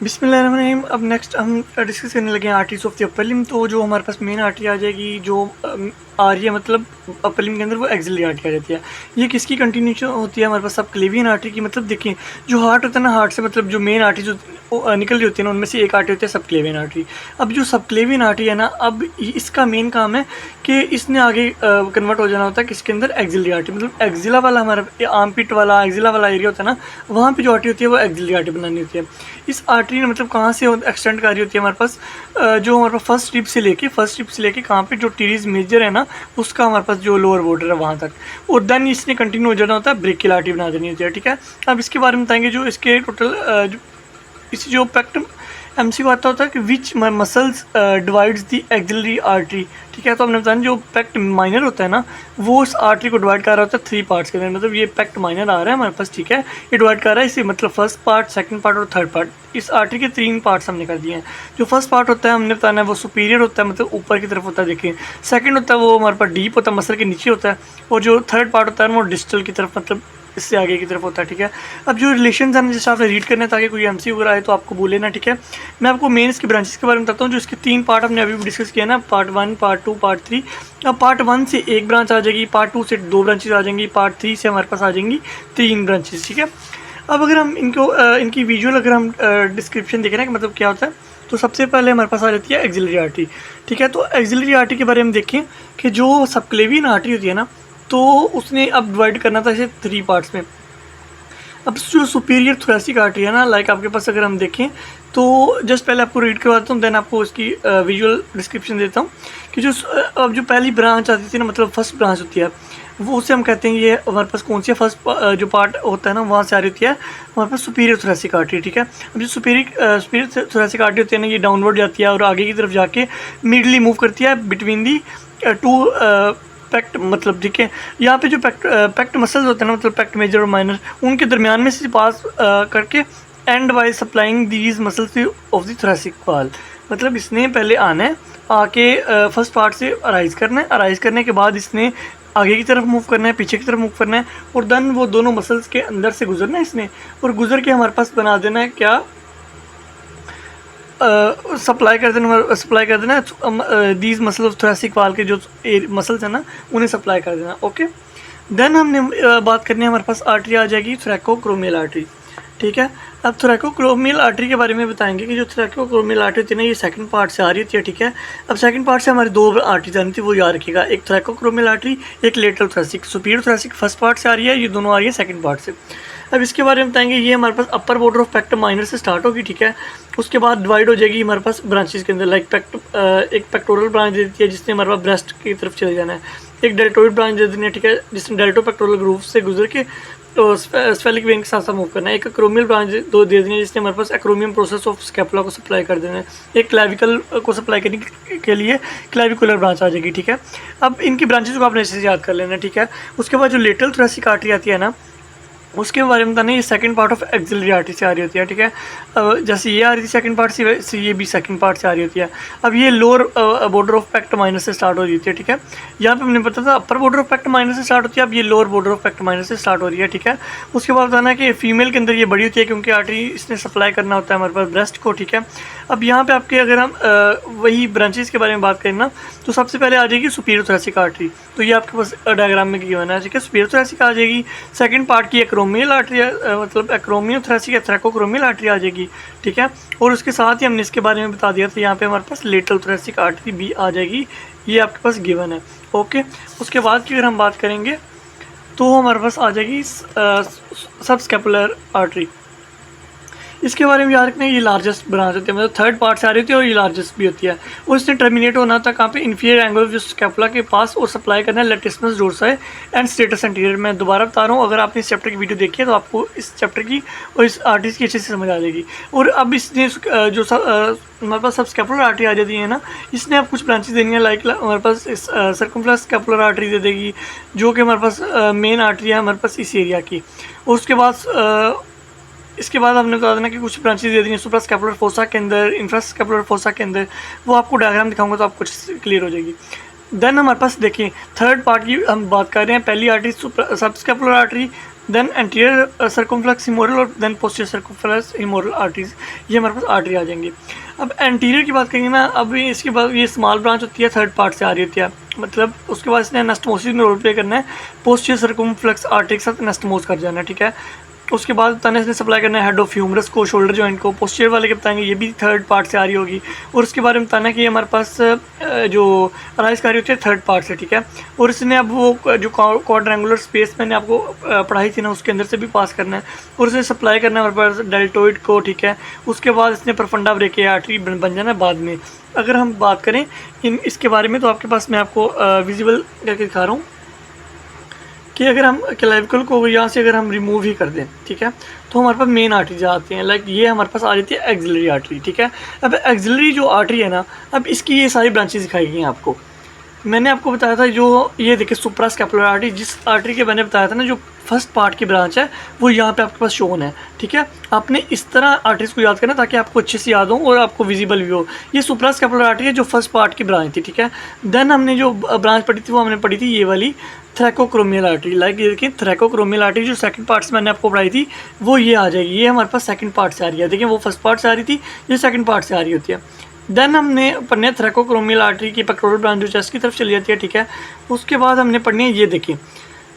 बिस्मिल्लाहिर्रहमानिर्रहीम। अब नेक्स्ट हम डिस्कस करने लगे हैं arteries of the upper limb. तो जो हमारे पास मेन आर्टरी आ जाएगी जो आ रही है मतलब अपर लिम्ब के अंदर, वो एक्सिलरी आर्टरी आ जाती है। ये किसकी कंटिन्यूशन होती है हमारे पास? सब क्लेवियन आर्टरी की। मतलब देखिए, जो हार्ट होता है ना, हार्ट से मतलब जो मेन आर्टरी जो निकल रही होती है ना, उनमें से एक आर्टरी होती है सब क्लेवियन आर्टरी। अब जो सब क्लेवियन आर्टरी है ना, अब इसका मेन काम है कि इसने आगे कन्वर्ट हो जाना होता है किसके अंदर? Axillary artery. मतलब एक्सिला वाला हमारा आर्म पिट वाला एक्सिला वाला एरिया होता है ना, वहाँ पे जो आर्टरी होती है वो एक्सिलरी आर्टरी बनानी होती है। इस आर्टरी ने मतलब कहाँ से एक्सटेंड कर रही होती है हमारे पास? जो हमारे पास फर्स्ट रिब से लेके कहाँ पे जो टीरीज मेजर है ना, उसका हमारे पास जो लोअर बॉर्डर है वहाँ तक, और देन इसने कंटिन्यू हो जाना होता है, ब्रेकियल आर्टरी बना देनी होती है। ठीक है, अब इसके बारे में बताएंगे। जो इसके टोटल इस जो पैक्ट एमसी को आता होता है कि which muscles divides the axillary artery. ठीक है, तो हमने बताया जो पैक्ट माइनर होता है ना, वो उस आर्टरी को डिवाइड कर रहा होता है 3 पार्ट्स के अंदर। मतलब ये पैक्ट माइनर आ रहा है हमारे पास, ठीक है, ये डिवाइड कर रहा है इसे, मतलब फर्स्ट पार्ट, सेकंड पार्ट और थर्ड पार्ट। इस आर्टरी के 3 पार्ट्स हमने कर दिए हैं। जो फर्स्ट पार्ट होता है हमने बताना है वो सुपीरियर होता है, मतलब ऊपर की तरफ होता है। देखिए, सेकंड होता है वो हमारे पास डीप होता है, मसल के नीचे होता है। और जो थर्ड पार्ट होता है वो डिस्टल की तरफ, मतलब इससे आगे की तरफ होता है। ठीक है, अब जो रिलेशन है जैसे आपने रीड करना है ताकि कोई एमसी वगैरह आए तो आपको बोले ना। ठीक है, मैं आपको मेन इसके ब्रांचेस के बारे में बताता हूँ। जो इसके 3 पार्ट हमने अभी भी डिस्कस किया ना, पार्ट 1, पार्ट 2, पार्ट 3। अब पार्ट 1 से 1 ब्रांच आ जाएगी, पार्ट 2 से 2 ब्रांचेस आ जाएंगी, पार्ट 3 से हमारे पास आ जाएंगी 3 ब्रांचेस। ठीक है, अब अगर हम इनको इनकी विजुअल अगर हम डिस्क्रिप्शन देखें ना कि मतलब क्या होता है, तो सबसे पहले हमारे पास आ जाती है एक्सिलरी आर्टरी। ठीक है, तो एक्सिलरी आर्टरी के बारे में देखें कि जो सबक्लेवियन आर्टरी होती है ना, तो उसने अब डिवाइड करना था इसे 3 पार्ट्स में। अब जो सुपीरियर थोरेसिक आर्टरी है ना, लाइक आपके पास अगर हम देखें तो जस्ट पहले आपको रीड करवाता हूँ, देन आपको इसकी विजुअल डिस्क्रिप्शन देता हूँ कि जो अब जो पहली ब्रांच आती थी ना, मतलब फर्स्ट ब्रांच होती है, वो उसे हम कहते हैं ये हमारे पास कौन सी है? फर्स्ट जो पार्ट होता है ना, वहाँ से आ रही होती है हमारे पास सुपीरियर थोरेसिक आर्टरी। ठीक है, अब जो सुपीरियर थोरेसिक आर्टरी होती है ना, ये डाउनवर्ड जाती है और आगे की तरफ जाके मिडली मूव करती है बिटवीन दी टू पैक्ट। मतलब ठीक है, यहाँ पे जो पैक्ट मसल्स होते हैं ना, मतलब पैक्ट मेजर और माइनर, उनके दरमियान में से पास करके and wise supplying these muscles of the thoracic wall. मतलब इसने पहले आना है, आके फर्स्ट पार्ट से अराइज करना है, अराइज करने के बाद इसने आगे की तरफ मूव करना है, पीछे की तरफ मूव करना है, और देन वो दोनों मसल्स के अंदर से गुजरना है इसने, और गुजर के हमारे पास बना देना है क्या? सप्लाई कर देना दीज मसल ऑफ थोरेसिक वाल के जो मसल्स हैं ना, उन्हें सप्लाई कर देना। ओके, देन हमने बात करनी है, हमारे पास आर्टरी आ जाएगी थोरैकोक्रोमियल आर्टरी। ठीक है, अब थोरैकोक्रोमियल आर्टरी के बारे में बताएंगे कि जो थोरैकोक्रोमियल आर्टरी थी ना, ये सेकंड पार्ट से आ रही थी। ठीक है, अब सेकंड पार्ट से हमारी 2 आर्टरीज आनी थी, वो याद रखिएगा, एक थोरैकोक्रोमियल आर्टरी, एक lateral thoracic. Superior thoracic first part से आ रही है, ये दोनों आ रही है सेकंड पार्ट से। अब इसके बारे में बताएंगे, ये हमारे पास upper border of pec minor से स्टार्ट होगी। ठीक है, उसके बाद डिवाइड हो जाएगी हमारे पास ब्रांचेस के अंदर, लाइक एक पेक्टोरल ब्रांच दे देती है जिसने हमारे पास ब्रेस्ट की तरफ चले जाना है, एक डेल्टोइड ब्रांच दे देनी है। ठीक है, जिसने डेल्टो पेक्टोरल ग्रूव से गुजर के तो स्फेलिक वेन के साथ साथ मूव करना है, एक एक्रोमियल ब्रांच दे देनी है जिसने हमारे पास एक्रोमियम प्रोसेस ऑफ स्कैपुला को सप्लाई कर देना है, एक क्लेविकल को सप्लाई करने के लिए क्लेविकुलर ब्रांच आ जाएगी। ठीक है, अब इनकी ब्रांचेस को आपने ऐसे याद कर लेना। ठीक है, उसके बाद जो लेटरल थोरेसिक आर्टरी आती है ना, उसके बारे में बताना, ये second part of axillary artery से आ रही होती है। ठीक है, जैसे ये आ रही थी सेकंड पार्ट से, वैसे ये भी सेकंड पार्ट से आ रही होती है। अब ये lower border of pec minor से स्टार्ट हो रही होती है। ठीक है, यहाँ पे हमने बताया था upper border of pec minor से स्टार्ट होती है, अब ये lower border of pec minor से स्टार्ट हो रही है। ठीक है, उसके बाद बताना कि फीमेल के अंदर ये बड़ी होती है क्योंकि आर्टरी इसने सप्लाई करना होता है हमारे पास ब्रेस्ट को। ठीक है, अब यहाँ पे आपके अगर हम वही ब्रांचेस के बारे में बात करें ना, तो सबसे पहले आ जाएगी सुपीरियर थोरेसिक आर्टरी, तो ये आपके पास डायग्राम में गिवन है। ठीक है, सुपीरियर थोरेसिक आ जाएगी, सेकंड पार्ट की एक्रोमियल आर्टरी मतलब एक्रोमियो थोरेसिक या थोरैकोक्रोमियल आर्टरी आ जाएगी। ठीक है, और उसके साथ ही हमने इसके बारे में बता दिया था, यहाँ पे हमारे पास लेटरल थोरेसिक आर्टरी भी आ जाएगी, ये आपके पास गिवन है। ओके, उसके बाद की अगर हम बात करेंगे तो हमारे पास आ जाएगी सबस्कैपुलर आर्टरी। इसके बारे में याद रखना, ये लार्जेस्ट ब्रांच होती है, मतलब थर्ड पार्ट से आ रही होती है और ये लार्जेस्ट भी होती है, और इसने टर्मिनेट होना था कहाँ पे? इन्फीरियर एंगल जो स्कैपुला के पास, और सप्लाई करना है लेटिसिमस डोर्साई एंड स्ट्रेटस एंटीरियर। मैं दोबारा बता रहा हूँ, अगर आपने इस चैप्टर की वीडियो देखी है तो आपको इस चैप्टर की और इस आर्टरीज की अच्छे से समझ आ जाएगी। और अब इसने जो हमारे पास सब स्कैपुलर आर्टरी आ जाती है ना, इसने अब कुछ ब्रांचेस देनी है, लाइक हमारे पास सर्कमफ्लेक्स स्कैपुलर आर्टरी दे देगी, जो कि हमारे पास मेन आर्टरी है हमारे पास इस एरिया की। और उसके बाद इसके बाद हमने बता देना कि कुछ ब्रांचेस दे दी हैं सुप्रास्कैपुलर फोसा के अंदर, इंफ्रास्कैपुलर फोसा के अंदर, वो आपको डायग्राम दिखाऊंगा तो आपको क्लियर हो जाएगी। देन हमारे पास देखिए थर्ड पार्ट की हम बात कर रहे हैं, पहली artery subscapular artery, then anterior circumflex femoral और then posterior circumflex femoral arteries, ये हमारे पास आर्टरी आ जाएंगी। अब एंटीरियर की बात करेंगे ना, अब इसके बाद ये स्मॉल ब्रांच होती है, थर्ड पार्ट से आ रही होती है, मतलब उसके बाद इसने एनास्टोमोसिस में रोल प्ले करना है, पोस्टीरियर सर्कमफ्लेक्स आर्टरी के साथ एनास्टोमोस कर जाना है, ठीक है। उसके बाद बताना है इसने सप्लाई करना है हेड ऑफ ह्यूमरस को, शोल्डर जॉइंट को, पोस्टीरियर वाले के बताएंगे, ये भी थर्ड पार्ट से आ रही होगी। और उसके बारे में बताना है कि हमारे पास जो अराइज कार्य होती है थर्ड पार्ट से, ठीक है। और इसने अब वो जो क्वाड्रेंगुलर स्पेस मैंने आपको पढ़ाई थी ना, उसके अंदर से भी पास करना है और उसे सप्लाई करना है हमारे पास डेल्टोइड को, ठीक है। उसके बाद इसने प्रफंडा ब्रेके आर्टरी बन जाना है बाद में। अगर हम बात करें इसके बारे में, तो आपके पास मैं आपको विजिबल करके दिखा रहा हूँ कि अगर हम क्लेविकल को यहाँ से अगर हम रिमूव ही कर दें, ठीक है, तो हमारे पास मेन आर्टरी आती हैं। लाइक ये हमारे पास आ जाती है एक्सिलरी आर्टरी, ठीक है। अब एक्सिलरी जो आर्टरी है ना, अब इसकी ये सारी ब्रांचेस दिखाई गई हैं आपको। मैंने आपको बताया था जो ये देखिए सुप्रास्कैपुलर आर्टरी, जिस आर्टरी के मैंने बताया था ना जो फर्स्ट पार्ट की ब्रांच है, वो यहाँ पे आपके पास शोन है, ठीक है। आपने इस तरह आर्टरीज को याद करना ताकि आपको अच्छे से याद हो और आपको विजिबल भी हो। ये सुप्रास्कैपुलर आर्टरी है जो फर्स्ट पार्ट की ब्रांच थी, ठीक है। देन हमने जो ब्रांच पढ़ी थी वो हमने पढ़ी थी ये वाली थ्रैकोक्रोमियल आर्टरी। लाइक ये देखिए थ्रैकोक्रोमियल आर्टरी जो सेकंड पार्ट से मैंने आपको पढ़ाई थी वो ये आ जाएगी, ये हमारे पास सेकंड पार्ट से आ रही है। देखिए वो फर्स्ट पार्ट से आ रही थी, ये सेकंड पार्ट से आ रही होती है। देन हमने पढ़नी है थ्रैकोक्रोमियल आर्टरी की पेक्टोरल ब्रांच जो चेस्ट की तरफ चली जाती है, ठीक है। उसके बाद हमने पढ़नी है ये देखिए,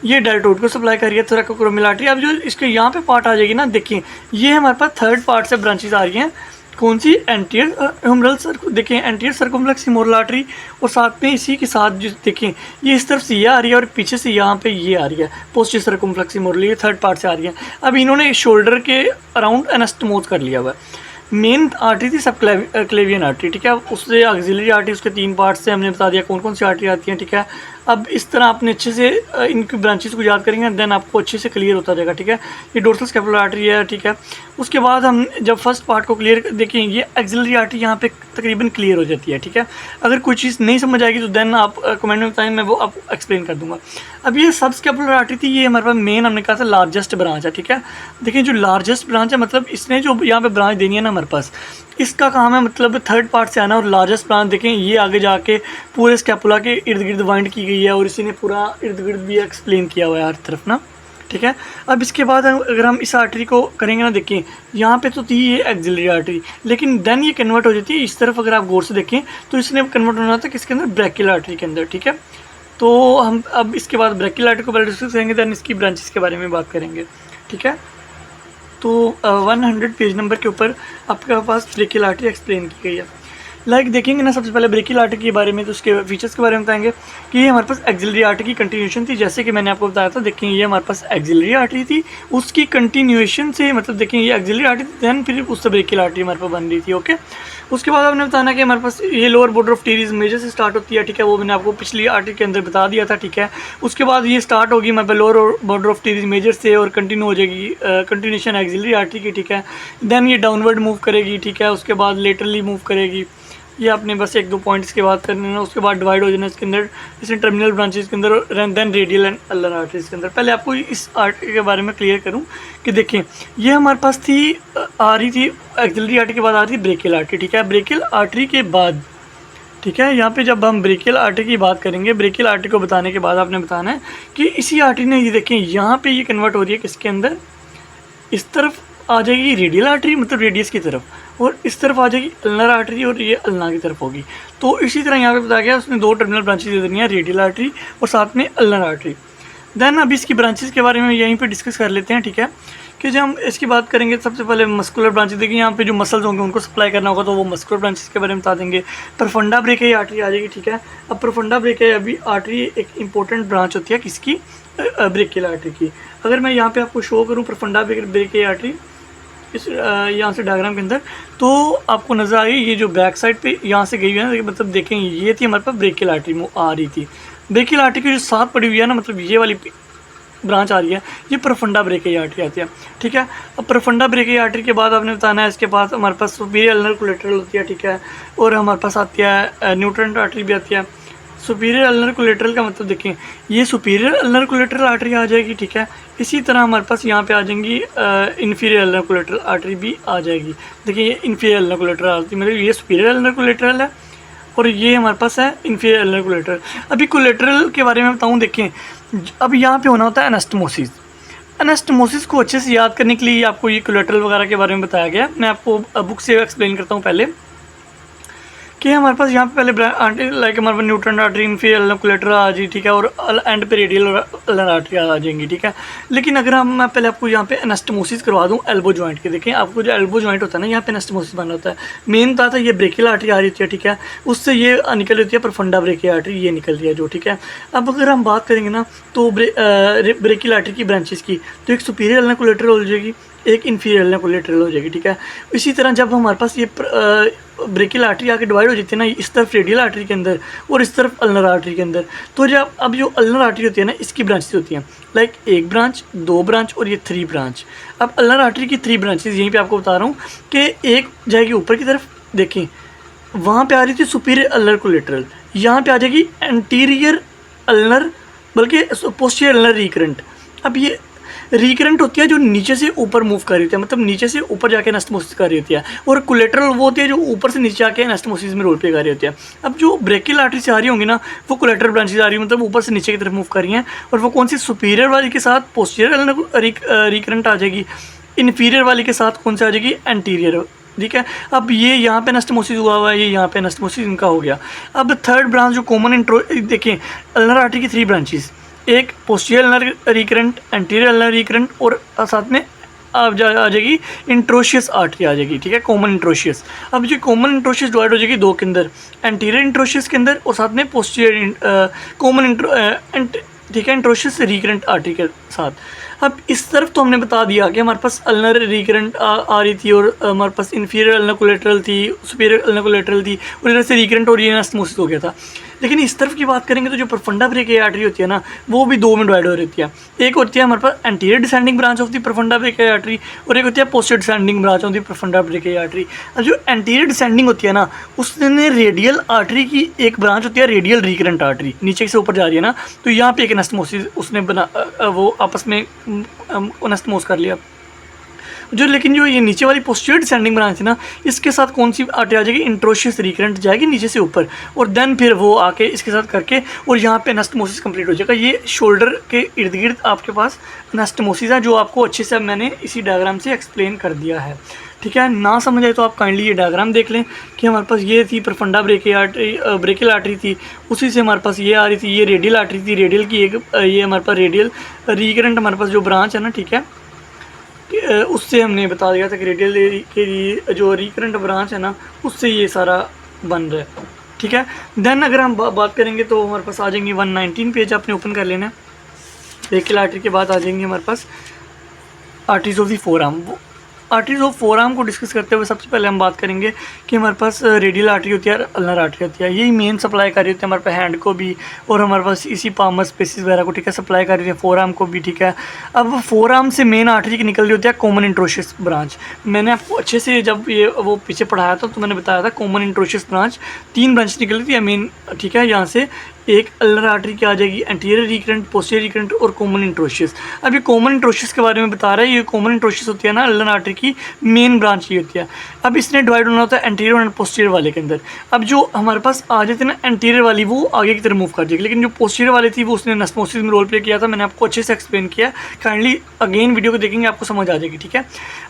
ये डेल्टोइड को सप्लाई कर रही है थ्रैकोक्रोमियल आर्टरी। अब जो इसके यहाँ पे पार्ट आ जाएगी ना, देखिए ये हमारे पास थर्ड पार्ट से ब्रांचेस आ रही हैं। कौन सी? एंटीरियर ह्यूमरल देखिए एंटीरियर सर्कमफ्लेक्स फीमोरल आर्टरी, और साथ में इसी के साथ जो देखें ये इस तरफ से ये आ रही है और पीछे से यहाँ पे ये आ रही है पोस्टीरियर सर्कमफ्लेक्स फीमोरल, ये थर्ड पार्ट से आ रही है। अब इन्होंने शोल्डर के अराउंड एनास्टोमोस कर लिया हुआ है। मेन आर्टरी थी सब क्लेवियन आर्टरी, ठीक है। उससे ऑक्सिलरी आर्टरी, उसके 3 पार्ट से हमने बता दिया कौन कौन सी आर्टरी आती हैं, ठीक है। अब इस तरह आपने अच्छे से इनकी ब्रांचेस को याद करेंगे, देन आपको अच्छे से क्लियर होता जाएगा, ठीक है। ये डोर्सल स्कैपुलर आर्टरी है, ठीक है। उसके बाद हम जब फर्स्ट पार्ट को क्लियर देखें, ये एक्सिलरी आर्टरी यहाँ पे तकरीबन क्लियर हो जाती है, ठीक है। अगर कोई चीज़ नहीं समझ आएगी तो देन आप कमेंट में बताएं, मैं वो आपको एक्सप्लेन कर दूँगा। अब ये सब स्कैपुलर आर्टरी थी, ये हमारे पास मेन हमने कहा था लार्जेस्ट ब्रांच है, ठीक है। देखिए जो लार्जेस्ट ब्रांच है, मतलब इसने जो यहाँ पे ब्रांच देनी है ना हमारे पास, इसका काम है मतलब थर्ड पार्ट से आना। और लार्जेस्ट ब्रांच देखें ये आगे जाके पूरे स्कैपुला के इर्द गिर्द वाइंड की गई है और इसी ने पूरा इर्द गिर्द भी एक्सप्लेन किया हुआ है हर तरफ ना, ठीक है। अब इसके बाद अगर हम इस आर्टरी को करेंगे ना, देखिए यहाँ पे तो थी ये एक्सिलरी आर्टरी, लेकिन देन ये कन्वर्ट हो जाती है इस तरफ। अगर आप गौर से देखें तो इसने कन्वर्ट होना था किसके अंदर? ब्रैकियल आर्टरी के अंदर, ठीक है। तो हम अब इसके बाद ब्रैकियल आर्टरी को पहले डिस्कस करेंगे, देन इसकी ब्रांचेस के बारे में बात करेंगे, ठीक है। तो 100 पेज नंबर के ऊपर आपके पास ब्रैकियल आर्टरी एक्सप्लेन की गई है। लाइक देखेंगे ना, सबसे पहले ब्रैकियल आर्टरी के बारे में, तो उसके फीचर्स के बारे में बताएंगे कि ये हमारे पास एक्सिलरी आर्टरी की कंटिन्यूएशन थी। जैसे कि मैंने आपको बताया था, देखें ये हमारे पास एक्सिलरी आर्टरी थी, उसकी कंटिन्यूएशन से मतलब देखें ये एक्सिलरी आर्टरी थी, दैन फिर उससे ब्रैकियल आर्टरी हमारे पास बन रही थी, ओके। उसके बाद आपने बताना कि हमारे पास ये lower border of teres major से स्टार्ट होती है, ठीक है। वो मैंने आपको पिछली आर्टरी के अंदर बता दिया था, ठीक है। उसके बाद ये स्टार्ट होगी हमारे पास lower border of teres major से और कंटिन्यू हो जाएगी कंटिन्यूशन एक्सिलरी आर्टरी की, ठीक है। देन ये डाउनवर्ड मूव करेगी, ठीक है। उसके बाद लेटरली मूव करेगी। ये आपने बस 1-2 पॉइंट्स की बात करनी है। उसके बाद डिवाइड हो जाना इसके अंदर, इसमें टर्मिनल ब्रांचेस के अंदर, then radial and ulnar arteries के अंदर। पहले आपको इस आर्टरी के बारे में क्लियर करूं कि देखें ये हमारे पास थी आ रही थी एक्सिलरी आर्टरी के बाद आ रही थी ब्रैकियल आर्टरी, ठीक है। ब्रैकियल आर्टरी के बाद, ठीक है, यहाँ पे जब हम ब्रैकियल आर्टरी की बात करेंगे, ब्रैकियल आर्टरी को बताने के बाद आपने बताना है कि इसी आर्टरी ने, ये देखें यहाँ पे ये कन्वर्ट हो रही है किसके अंदर? इस तरफ आ जाएगी रेडियल आर्टरी, मतलब रेडियस की तरफ, और इस तरफ आ जाएगी अल्नर आर्टरी और ये अल्ना की तरफ होगी। तो इसी तरह यहाँ पे बताया गया उसने 2 टर्मिनल ब्रांचेस दे देनी है, रेडियल आर्टरी और साथ में अल्नर आर्टरी। देन अब इसकी ब्रांचेस के बारे में यहीं पे डिस्कस कर लेते हैं, ठीक है। कि जब हम इसकी बात करेंगे, सबसे पहले मस्कुलर ब्रांचेस देखिए, यहाँ पे जो मसल्स होंगे उनको सप्लाई करना होगा, तो वो मस्कुलर ब्रांचेस के बारे में बता देंगे। प्रफंडा ब्रेकियाई आर्टरी आ जाएगी, ठीक है। अब प्रफंडा ब्रेकियाई अभी आर्टरी एक इंपॉर्टेंट ब्रांच होती है किसकी? ब्रैकियल आर्टरी की। अगर मैं यहाँ पे आपको शो करूँ प्रफंडा ब्रेकियाई आर्टरी इस यहाँ से डायग्राम के अंदर, तो आपको नज़र आ रही है ये जो बैक साइड पे यहाँ से गई हुई है ना, मतलब देखें ये थी हमारे पास ब्रैकियल आर्टरी आ रही थी। ब्रैकियल आर्टरी की जो साथ पड़ी हुई है ना, मतलब ये वाली ब्रांच आ रही है, ये प्रफंडा ब्रेकियाई आर्टरी आती है, ठीक है। अब प्रफंडा ब्रेकियाई आर्टरी के बाद आपने बताना है, इसके बाद हमारे पास सुपीरियर अल्नर कोलेटरल होती है, ठीक है। और हमारे पास आती है न्यूट्रेंट आर्टरी भी आती है। सुपीरियर अल्नर कोलेटरल का मतलब देखें ये सुपीरियर अल्नर कोलेटरल आर्टरी आ जाएगी, ठीक है। इसी तरह हमारे पास यहाँ पे आ जाएंगी इन्फीरियर अल्नर कोलेटरल आर्टरी भी आ जाएगी। देखिए ये इन्फीरियर अल्नर कोलेटरल आर्टरी, मतलब ये सुपीरियर अल्नर कोलेटरल है और ये हमारे पास है इन्फीरियर अल्नर कोलेटरल। अभी कोलेटरल के बारे में बताऊँ, देखें अब यहाँ पे होना होता है एनास्टोमोसिस। एनास्टमोसिस को अच्छे से याद करने के लिए आपको ये कोलेटरल वगैरह के बारे में बताया गया। मैं आपको बुक से एक्सप्लेन करता हूँ पहले कि हमारे पास यहाँ पे पहले लाइक हमारे पास न्यूट्रन आर्टरी, फिर अल्नर कोलेटरल आ जाए, ठीक है, और एंड पे रेडियल और अल्नर आर्टरी आ जाएंगी, ठीक है। लेकिन अगर मैं पहले आपको यहाँ पे एनास्टमोसिस करवा दूँ एल्बो जॉइंट के, देखें आपको जो एल्बो जॉइंट होता है ना, यहाँ पे एनास्टमोसिस बना होता है। मेन था ये ब्रेकियल आर्टरी आ रही है, ठीक है, उससे ये निकल रही है प्रोफंडा ब्रेकियल आर्टरी, ये निकल रही है जो, ठीक है। अब अगर हम बात करेंगे ना तो ब्रेकियल आर्टरी की ब्रांचेस की, तो एक सुपीरियर अल्नर कोलेटरल हो जाएगी, एक इन्फीरियर अल्नर कोलेटरल हो जाएगी, ठीक है। इसी तरह जब हमारे पास ये ब्रेकियल आर्टरी आके डिवाइड हो जाती है ना, इस तरफ रेडियल आर्टरी के अंदर और इस तरफ अल्नर आर्टरी के अंदर, तो जब अब जो अल्नर आर्टरी होती है ना, इसकी ब्रांचेस होती हैं लाइक एक ब्रांच, दो ब्रांच और ये 3 ब्रांच। अब अल्नर आर्टरी की 3 ब्रांचेस यहीं पे आपको बता रहा हूँ कि एक जाएगी ऊपर की तरफ, देखें वहाँ पे आ रही थी सुपीरियर अल्नर कोलेटरल, यहाँ पे आ जाएगी एंटीरियर अल्नर, बल्कि पोस्टीरियर अल्नर रिकरेंट। अब ये रिकरेंट होती है जो नीचे से ऊपर मूव कर रही होती है, मतलब नीचे से ऊपर जाके एनास्टमोसिस कर रही होती है, और कोलेटरल वो होती है जो ऊपर से नीचे आके एनास्टमोसिस में रोल प्ले कर रही होती है। अब जो ब्रेकियल आर्टरी से आ रही होंगी ना, वो कोलेटरल ब्रांचेस आ रही है, मतलब ऊपर से नीचे की तरफ मूव कर रही हैं, और वो कौन सी सुपीरियर वाली के साथ पोस्टीरियर रिकरेंट आ जाएगी, इन्फीरियर वाली के साथ कौन सा आ जाएगी एंटीरियर, ठीक है। अब ये यहाँ पे एनास्टमोसिस हुआ हुआ है, ये यहाँ पे एनास्टमोसिस इनका हो गया। अब थर्ड ब्रांच जो कॉमन देखिए अल्नर आर्टरी की 3 ब्रांचेस, एक posterior ulnar recurrent, anterior ulnar recurrent, और साथ में आ जाएगी इंट्रोशियस आर्टरी आ जाएगी, ठीक है, कॉमन इंट्रोशियस। अब जो कॉमन इंट्रोशियस डिवाइड हो जाएगी 2 के अंदर, एंटीरियर इंट्रोशियस के अंदर और साथ में पोस्टीरियर कॉमन ठीक है, इंट्रोशियस रिकरेंट आर्टरी के साथ। अब इस तरफ तो हमने बता दिया कि हमारे पास अल्नर रिकरेंट आ रही थी, और हमारे पास इन्फीरियर अल्नर कोलेटरल थी, सुपीरियर अल्नर कोलेटरल थी, और इधर से रिकरेंट और ये एनास्टमोसिस हो गया था। लेकिन इस तरफ की बात करेंगे तो जो प्रोफंडा ब्रेकियल आर्टरी होती है ना, वो भी 2 में डिवाइड हो रही है। एक होती है हमारे पास anterior descending branch of the profunda brachial artery, और एक होती है posterior descending branch of the profunda brachial artery. अब जो एंटीरियर डिसेंडिंग होती है ना, उसने रेडियल आर्टरी की एक ब्रांच होती है रेडियल रिकरेंट आर्टरी, नीचे से ऊपर जा रही है ना, तो यहाँ पे एक एनास्टमोसिस उसने वो आपस में एनास्टमोस कर लिया जो। लेकिन जो ये नीचे वाली पोस्टीरियर डिसेंडिंग ब्रांच है ना, इसके साथ कौन सी आर्टरी आ जाएगी, इंट्रोशियस रिकरेंट जाएगी नीचे से ऊपर, और देन फिर वो आके इसके साथ करके और यहाँ पे एनास्टमोसिस कंप्लीट हो जाएगा। ये शोल्डर के इर्द गिर्द आपके पास एनास्टमोसिस है, जो आपको अच्छे से मैंने इसी डायग्राम से एक्सप्लेन कर दिया है, ठीक है। ना समझ आए तो आप काइंडली ये डायग्राम देख लें कि हमारे पास ये थी प्रोफंडा ब्रेकियल आर्टरी थी, उसी से हमारे पास ये आ रही थी, ये रेडियल आर्टरी थी, रेडियल की एक ये हमारे पास रेडियल रिकरेंट हमारे पास जो ब्रांच है ना, ठीक है, उससे हमने बता दिया था कि रेडियल के जो रिकरेंट ब्रांच है ना, उससे ये सारा बन रहा है, ठीक है। देन अगर हम बात करेंगे तो हमारे पास आ जाएंगे 119 पेज आपने ओपन कर लेना है। ब्रेकियल आर्टरी के बाद आ जाएंगे हमारे पास arteries of the forearm. Arteries of forearm को डिस्कस करते हुए सबसे पहले हम बात करेंगे कि हमारे पास रेडियल आर्टरी होती है और अल्नर आर्टरी होती है। यही मेन सप्लाई कर रही होती है हमारे पास हैंड को भी, और हमारे पास इसी पामर स्पेसिस वगैरह को, ठीक है, सप्लाई कर रही है फोरआर्म को भी, ठीक है। अब फोरआर्म से मेन आर्टरी की निकल रही होती है कॉमन इंट्रोशियस ब्रांच। मैंने आपको अच्छे से जब ये वो पीछे पढ़ाया था तो मैंने बताया था कॉमन इंट्रोशियस ब्रांच 3 ब्रांच निकल रही थी मेन, ठीक है। यहाँ से एक अल्नर आर्टरी की आ जाएगी, एंटीरियर रिकरेंट, पोस्टीरियर रिकरेंट और कॉमन इंट्रोशियस। अब ये कॉमन इंट्रोशियस के बारे में बता रहा है। ये कॉमन इंट्रोशियस होती है ना, अल्नर आर्टरी की मेन ब्रांच ये होती है। अब इसने डिवाइड होना होता है एंटीरियर और पोस्टीरियर वाले के अंदर। अब जो हमारे पास आ जाती है ना एंटीरियर वाली, वो आगे की तरफ मूव कर जाएगी, लेकिन जो पोस्टीरियर वाली थी वो उसने एनास्टमोसिस में रोल प्ले किया था। मैंने आपको अच्छे से एक्सप्लेन किया, काइंडली अगेन वीडियो को देखेंगे आपको समझ आ जाएगी, ठीक है।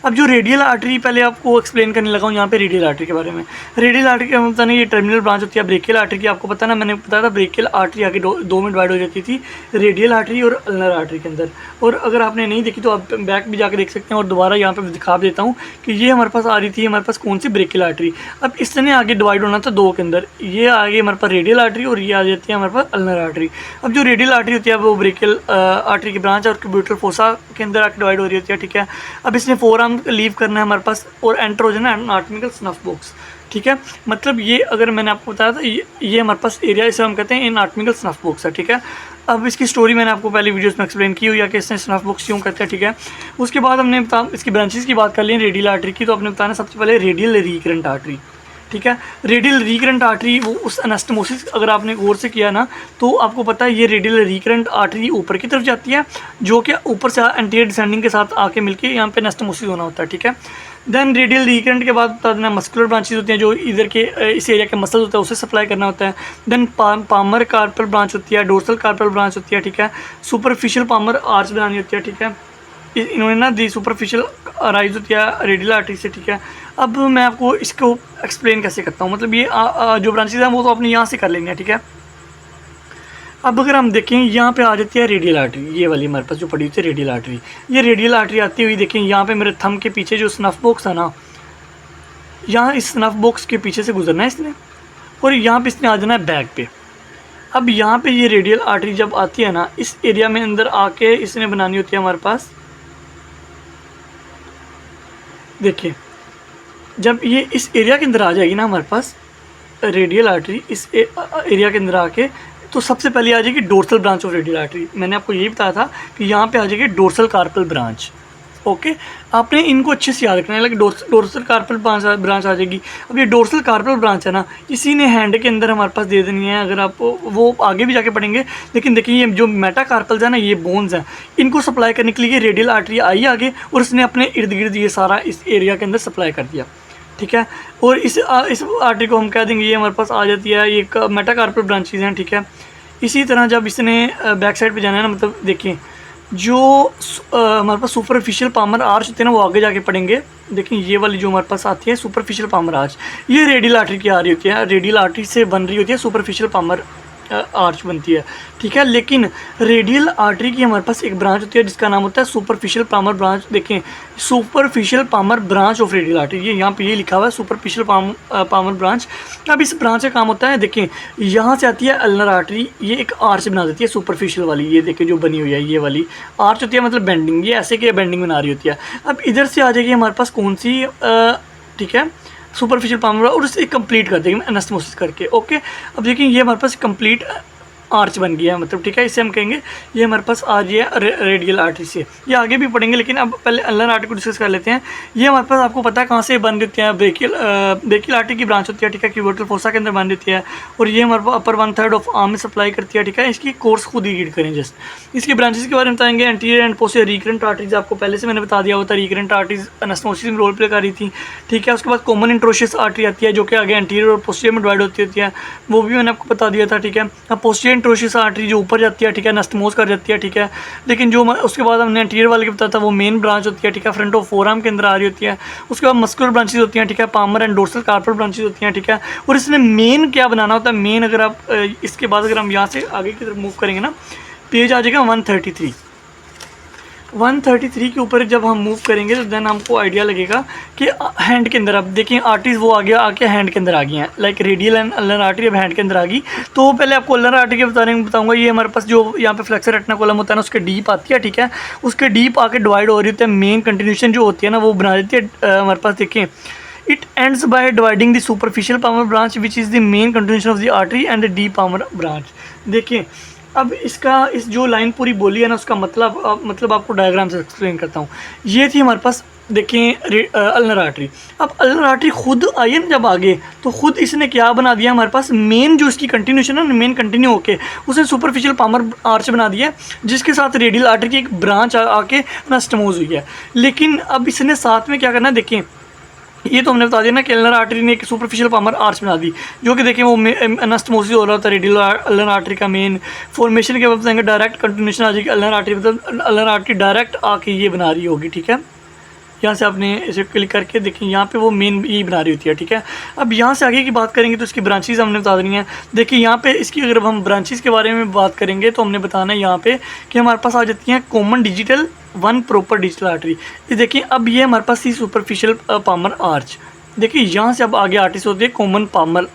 अब जो रेडियल आर्टरी पहले आपको एक्सप्लेन करने लगा हूँ यहाँ पे रेडियल आर्टरी के बारे में। रेडियल आर्टरी का मतलब ये टर्मिनल ब्रांच होती है ब्रेकियल आर्टरी की। आपको पता ना, मैंने बताया था ब्रेकियल आर्टरी आगे 2 में डिवाइड हो जाती थी, रेडियल आर्टरी और अल्नर आर्टरी के अंदर। और अगर आपने नहीं देखी तो आप बैक भी जाकर देख सकते हैं, और दोबारा यहाँ पे दिखा देता हूँ कि ये हमारे पास आ रही थी हमारे पास कौन सी ब्रेकियल आर्टरी। अब इसने आगे डिवाइड होना था 2 के अंदर, ये आगे हमारे पास रेडियल आर्टरी और ये आ जाती है हमारे पास अल्नर आर्टरी। अब जो रेडियल आर्टरी होती है वो ब्रेकियल आर्टरी की ब्रांच और क्यूबिटल फोसा के अंदर आके डिवाइड हो रही होती है, ठीक है। अब इसने फोरआर्म लीव करना है हमारे पास और एंटर हो जाना है एनाटॉमिकल स्नफ बॉक्स, ठीक है। मतलब ये अगर मैंने आपको बताया था ये हमारे पास एरिया, इसे हम कहते हैं एनाटॉमिकल स्नफ बॉक्स है, ठीक है। अब इसकी स्टोरी मैंने आपको पहले वीडियोस में एक्सप्लेन की हुई है कि इसने स्नफ बॉक्स क्यों कहते हैं, ठीक है। उसके बाद हमने इसकी ब्रांचेस की बात कर ली रेडियल आर्टरी की, तो आपने बताना सबसे पहले रेडियल रिकरेंट आर्टरी, ठीक है। रेडियल रिकरेंट आर्टरी वो उस एनास्टमोसिस अगर आपने गौर से किया ना तो आपको पता है ये रेडियल रिकरेंट आर्टरी ऊपर की तरफ जाती है, जो कि ऊपर से एंटीरियर डिसेंडिंग के साथ आके मिलके यहाँ पे एनास्टमोसिस होना होता है, ठीक है। देन रेडियल रिकरेंट के बाद बता देना मस्कुलर ब्रांचेस होती हैं जो इधर के इस एरिया के मसल होता है उसे सप्लाई करना होता है। देन पामर कार्पल ब्रांच होती है, डोर्सल कार्पल ब्रांच होती है, ठीक है। सुपरफिशियल पामर आर्च बनानी होती है, ठीक है। इन्होंने ना दी सुपरफिशियल राइज होती है रेडियल आर्टरी से, ठीक है। अब मैं आपको इसको एक्सप्लेन कैसे करता हूँ, मतलब ये जो ब्रांचेज हैं वो तो अपने यहाँ से कर लेंगे, ठीक है। अब अगर हम देखें यहाँ पे आ जाती है रेडियल आर्टरी, ये वाली हमारे पास जो पड़ी हुई थी रेडियल आर्टरी, ये रेडियल आर्टरी आती हुई देखें यहाँ पे मेरे थंब के पीछे जो स्नफ बॉक्स है ना, यहाँ इस स्नफ बॉक्स के पीछे से गुजरना है इसने, और यहाँ पे इसने आ जाना है बैक पे। अब यहाँ पे ये रेडियल आर्टरी जब आती है ना, इस एरिया में अंदर आके इसने बनानी होती है हमारे पास, देखिए जब ये इस एरिया के अंदर आ जाएगी ना हमारे पास रेडियल आर्टरी, इस एरिया के अंदर आके तो सबसे पहले आ जाएगी dorsal branch of radial artery. मैंने आपको यही बताया था कि यहाँ पे आ जाएगी डोर्सल कार्पल ब्रांच, ओके। आपने इनको अच्छे से याद रखना है, लेकिन डोर्सल कार्पल ब्रांच आ जाएगी। अब ये डोर्सल कार्पल ब्रांच है ना, इसी ने हैंड के अंदर हमारे पास दे देनी है। अगर आप वो आगे भी जाके पढ़ेंगे, लेकिन देखिए ये जो मेटा कार्पल्स है ना, ये बोन्स हैं, इनको सप्लाई करने के लिए रेडियल आर्टरी आई आगे और उसने अपने इर्द गिर्द ये सारा इस एरिया के अंदर सप्लाई कर दिया, ठीक है। और इस आर्टरी को हम कह देंगे ये हमारे पास आ जाती है, ये एक मेटा कार्पल ब्रांचेज हैं, ठीक है। इसी तरह जब इसने बैक साइड पे जाना है ना, मतलब देखिए जो हमारे पास सुपरफिशियल पामर आर्च होते हैं ना, वो आगे जाके पढ़ेंगे। देखिए ये वाली जो हमारे पास आती है सुपरफिशियल पामर आर्च, ये रेडियल आर्टरी की आ रही होती है, रेडियल आर्टरी से बन रही होती है सुपरफिशियल पामर आर्च बनती है, ठीक है। लेकिन रेडियल आर्टरी की हमारे पास एक ब्रांच होती है जिसका नाम होता है सुपरफिशियल पामर ब्रांच। देखें superficial palmar branch of radial artery, ये यहाँ पे ये लिखा हुआ है सुपरफिशियल पामर ब्रांच। अब इस ब्रांच का काम होता है, देखें यहाँ से आती है अल्नर आर्टरी, ये एक आर्च बना देती है सुपरफिशियल वाली, ये देखिए जो बनी हुई है ये वाली आर्च होती है, मतलब बेंडिंग, ये ऐसे की बेंडिंग बना रही होती है। अब इधर से आ जाएगी हमारे पास कौन सी, ठीक है, सुपरफिशियल पामर, और उसे कंप्लीट कर देंगे एनास्टोमोसिस करके, ओके। अब देखिए ये हमारे पास कंप्लीट आर्च बन गया है, मतलब ठीक है, इसे हम कहेंगे ये हमारे पास आ गया रेडियल आर्टरी से। ये आगे भी पढ़ेंगे, लेकिन अब पहले अल्नर आर्टरी को डिस्कस कर लेते हैं। ये हमारे पास आपको पता है कहाँ से बन देती है, ब्रेकियल आर्टरी की ब्रांच होती है, ठीक है, क्यूबिटल फोसा के अंदर बन देती है, और ये हमारे पास अपर 1/3 ऑफ आर्म में सप्लाई करती है, ठीक है। इसकी कोर्स खुद ही रीड करें जस्ट। इसकी ब्रांचेस के बारे में बताएंगे। Anterior and posterior recurrent arteries आपको पहले से मैंने बता दिया होता है, रिकरेंट आर्टरीज एनास्टोमोसिस में रोल प्ले कर रही थी, ठीक है। उसके बाद कॉमन इंट्रोशियस आर्टरी आती है जो कि आगे एंटीरियर और पोस्टीरियर में डिवाइड होती है, वो भी मैंने आपको बता दिया था, ठीक है। अब पोस्टीरियर इंट्रोशियस आर्टरी जो ऊपर जाती है, ठीक है, एनास्टोमोस कर जाती है, ठीक है। लेकिन जो उसके बाद हमने एंटीरियर वाले के बताया था वो मेन ब्रांच होती है, ठीक है, फ्रंट ऑफ फोरआर्म के अंदर आ रही होती है। उसके बाद मस्कुलर ब्रांचेज होती हैं, ठीक है, palmar and dorsal carpal branches होती हैं, ठीक है। और इसने मेन क्या बनाना होता है, मेन अगर आप इसके बाद अगर हम यहाँ से आगे की तरफ मूव करेंगे ना, पेज आ जाएगा 133 के ऊपर जब हम मूव करेंगे तो देन हमको आइडिया लगेगा कि हैंड के अंदर, अब देखिए आर्टरीज वो आगे आके हैंड के अंदर आ गई हैं, like radial and ulnar artery अब हैंड के अंदर आ गई। तो पहले आपको अल्नर आर्टरी के बताऊंगा। ये हमारे पास जो यहाँ पे फ्लेक्सर रेटिना कॉलम होता है ना, उसके डीप आती है, ठीक है, उसके डीप आके डिवाइड हो रही होती है। मेन कंटिन्यूशन जो होती है ना वो बना देती है हमारे पास, देखिए it ends by dividing the superficial palmar branch which is the main continuation of the artery and the deep palmar branch. देखिए अब इसका इस जो लाइन पूरी बोली है ना, उसका मतलब आपको डायग्राम से एक्सप्लेन करता हूँ। ये थी हमारे पास, देखें अल्नर आर्टरी। अब अल्नर आर्टरी खुद आई है ना जब आगे, तो खुद इसने क्या बना दिया हमारे पास, मेन जो इसकी कंटिन्यूशन है ना, मेन कंटिन्यू होके उसने सुपरफिशियल पामर आर्च बना दिया, जिसके साथ रेडियल आर्टरी की एक ब्रांच आके एनास्टोमोस हुई है। लेकिन अब इसने साथ में क्या करना है, देखें ये तो हमने बता दिया ना कि अल्नर आर्टरी ने एक सुपरफिशियल पामर आर्च बना दी, जो कि देखिए वो एनास्टोमोसिस हो रहा था रेडियल अल्नर आर्टरी का। मेन फॉर्मेशन के बाद बताएंगे डायरेक्ट कंटिन्यूशन आ जाएगी अल्नर आर्टरी, मतलब अल्नर आर्टरी डायरेक्ट आके ये बना रही होगी, ठीक है। यहाँ से आपने इसे क्लिक करके देखिए यहाँ पे वो मेन यही बना रही होती है, ठीक है। अब यहाँ से आगे की बात करेंगे तो इसकी ब्रांचेज हमने बता देनी है। देखिए यहाँ पे इसकी अगर हम ब्रांचेज के बारे में बात करेंगे तो हमने बताना है यहाँ पे कि हमारे पास आ जाती हैं common digital, one proper digital artery. ये देखिए अब ये हमारे पास ही सुपरफिशियल पामर आर्च, देखिए यहाँ से अब आगे आर्टरीज होती है कॉमन पामर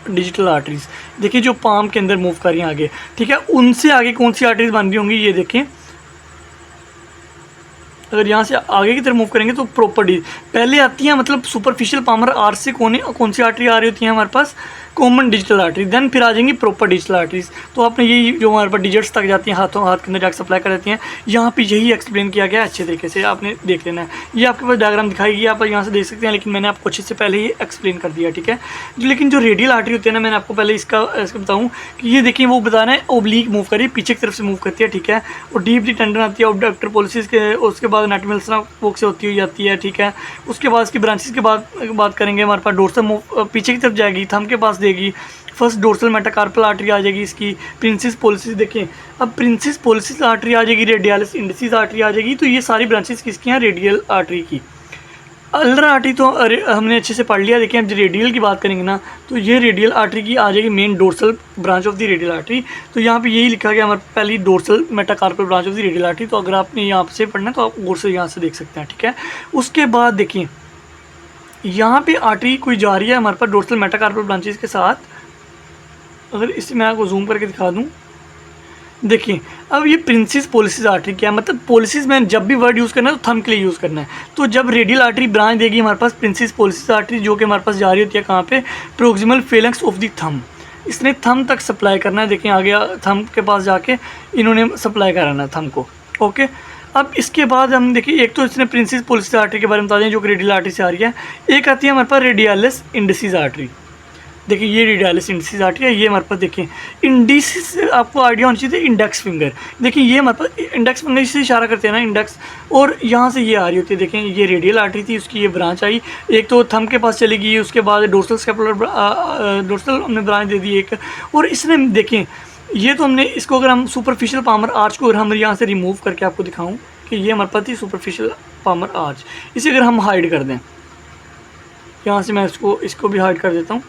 डिजिटल आर्टरीज। देखिए जो पाम के अंदर मूव कर रही हैं आगे, ठीक है, उनसे आगे कौन सी आर्टरीज बन रही होंगी, ये देखें अगर यहाँ से आगे की तरफ मूव करेंगे तो प्रॉपर्टी पहले आती है, मतलब सुपरफिशियल पामर आर्च से कौन सी आर्टरी आ रही होती है हमारे पास, कॉमन डिजिटल आर्टरी, देन फिर आ जाएंगी प्रॉपर डिजिटल आर्टरीज। तो आपने यही जो हमारे पास डिजिट्स तक जाती हैं, हाथ के अंदर जाकर सप्लाई कर देती हैं, यहाँ पे यही एक्सप्लेन किया गया है, अच्छे तरीके से आपने देख लेना है। ये आपके पास डायग्राम दिखाएगी, आप यहाँ से देख सकते हैं, लेकिन मैंने आपको अच्छे से पहले ही एक्सप्लेन कर दिया, ठीक है। लेकिन जो रेडियल आर्टरी होती है ना, मैंने आपको पहले इसका बताऊँ कि ये देखिए वो बता रहे हैं ओब्लीक मूव करिए, पीछे की तरफ से मूव करती है, ठीक है। और डीपली टेंडन आती है ऑब्डक्टर पॉलिसीज के, उसके बाद नेटमिल्सना वोक से होती हुई जाती है, ठीक है। उसके बाद इसकी ब्रांचेस के बाद बात करेंगे, हमारे पास डोर्सल मूव पीछे की तरफ जाएगी, थंब के पास देगी, फर्स्ट डोर्सल मेटाकार्पल आर्टरी आ जाएगी इसकी, प्रिंसेस पोलिसिस देखें, अब प्रिंसेस पोलिसिस आर्टरी आ जाएगी, रेडियलिस इंडिसिस आर्टरी आ जाएगी। तो ये सारी ब्रांचेस किसकी हैं, रेडियल आर्टरी की। अल्नर आर्टरी तो हमने अच्छे से पढ़ लिया। देखिए अब रेडियल की बात करेंगे ना, तो ये रेडियल आर्टरी की आ जाएगी main dorsal branch of the radial artery. तो यहाँ पे यही लिखा गया हमारे पहली dorsal metacarpal branch of the radial artery. तो अगर आपने यहाँ से पढ़ना है तो आप गौर से यहाँ से देख सकते हैं, ठीक है। उसके बाद देखिए यहाँ पे आर्टरी कोई जा रही है हमारे पास डोर्सल मेटाकार्पल ब्रांचेस के साथ। अगर इसे मैं आपको जूम करके दिखा दूँ, देखिए अब ये प्रिंसेस पोलिसिस आर्टरी क्या है, मतलब पोलिसिस में जब भी वर्ड यूज़ करना है तो थंब के लिए यूज़ करना है। तो जब रेडियल आर्टरी ब्रांच देगी हमारे पास प्रिंसेस पोलिसिस आर्टरी, जो कि हमारे पास जा रही होती है कहाँ पे, प्रोक्सिमल फेलेंक्स ऑफ द थंब। इसने थंब तक सप्लाई करना है। देखिए आ गया थंब के पास जाके इन्होंने सप्लाई कराना है थंब को, ओके। अब इसके बाद हम देखिए, एक तो इसने प्रिंसेस पोलिसिस आर्टरी के बारे में बता दें जो कि रेडियल आर्टरी से आ रही है। एक आती है हमारे पास रेडियलिस इंडिसिस आर्टरी। देखिए ये रेडियलिस इंडिसिस आर्टरी है। ये हमारे पास देखिए इंडिसिस, आपको आइडिया होना चाहिए, इंडेक्स फिंगर। देखिए ये हमारे पास इंडेक्स फिंगर से इशारा करते हैं ना, इंडेक्स, और यहाँ से ये आ रही होती है। देखें ये रेडियल आर्टरी थी, उसकी ये ब्रांच आई, एक तो थंब के पास चली गई, उसके बाद डोर्सल स्कैपुलर डोर्सल हमने ब्रांच दे दी एक। और इसने देखें ये तो हमने इसको, अगर हम सुपरफिशियल पामर आर्च को अगर हम यहाँ से रिमूव करके आपको दिखाऊँ कि ये हमारे पास थी सुपरफिशियल पामर आर्च, इसे अगर हम हाइड कर दें, यहाँ से मैं इसको भी हाइड कर देता हूँ।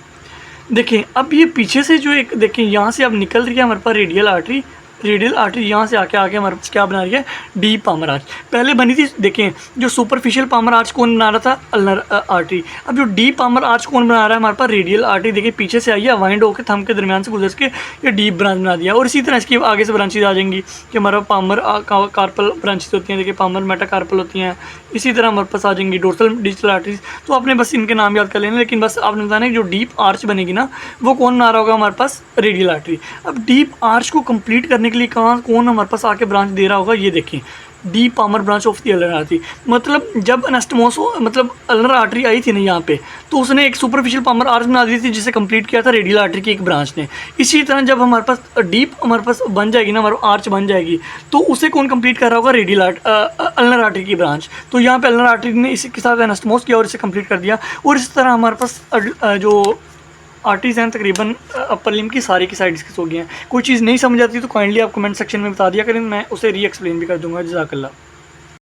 देखिए अब ये पीछे से जो एक, देखिए यहाँ से अब निकल रही है हमारे पास रेडियल आर्टरी। रेडियल आर्टरी यहाँ से आके हमारे पास क्या बना रही है, डीप पामर आर्च। पहले बनी थी, देखें जो सुपरफिशियल पामर आर्च कौन बना रहा था, अल्नर आर्टरी। अब जो डीप पामर आर्च कौन बना रहा है हमारे पास, रेडियल आर्टरी। देखिए पीछे से आई है, वाइंड होकर थंब के दरमियान से गुजर के ये डीप ब्रांच बना दिया। और इसी तरह इसकी आगे से ब्रांचेज आ जाएंगी कि हमारा पामर कार्पल ब्रांचेज होती हैं, देखिए पामर मेटाकार्पल होती हैं। इसी तरह हमारे पास आ जाएंगी डोर्सल डिजिटल आर्टरीज। तो आपने बस इनके नाम याद कर लेना, लेकिन बस आपने बताना है जो डीप आर्च बनेगी ना, वो कौन बना रहा होगा हमारे पास, रेडियल आर्टरी। अब डीप आर्च को कंप्लीट करने के लिए कौन हमारे पास आके ब्रांच दे रहा होगा, ये देखें deep palmar branch of the ulnar artery. मतलब जब एनास्टोमोस मतलब अल्नर आर्टरी आई थी ना यहाँ पे, तो उसने एक सुपरफिशियल पामर आर्च बना दी थी जिसे कंप्लीट किया था रेडियल आर्टरी की एक ब्रांच ने। इसी तरह जब हमारे पास डीप हमारे पास बन जाएगी ना, हमारा आर्च बन जाएगी, तो उसे कौन कंप्लीट कर रहा होगा, रेडियल अल्नर आर्टरी की ब्रांच। तो यहाँ पे अल्नर आर्टरी ने इसके साथ एनास्टोमोस किया और इसे कंप्लीट कर दिया। और इस तरह हमारे पास जो आर्टरीज हैं तकरीबन अपर लिम्ब की सारी की साइड डिस्कस हो गई हैं। कोई चीज़ नहीं समझ आती तो काइंडली आप कमेंट सेक्शन में बता दिया करें, मैं उसे री एक्सप्लेन भी कर दूंगा। जज़ाकल्लाह।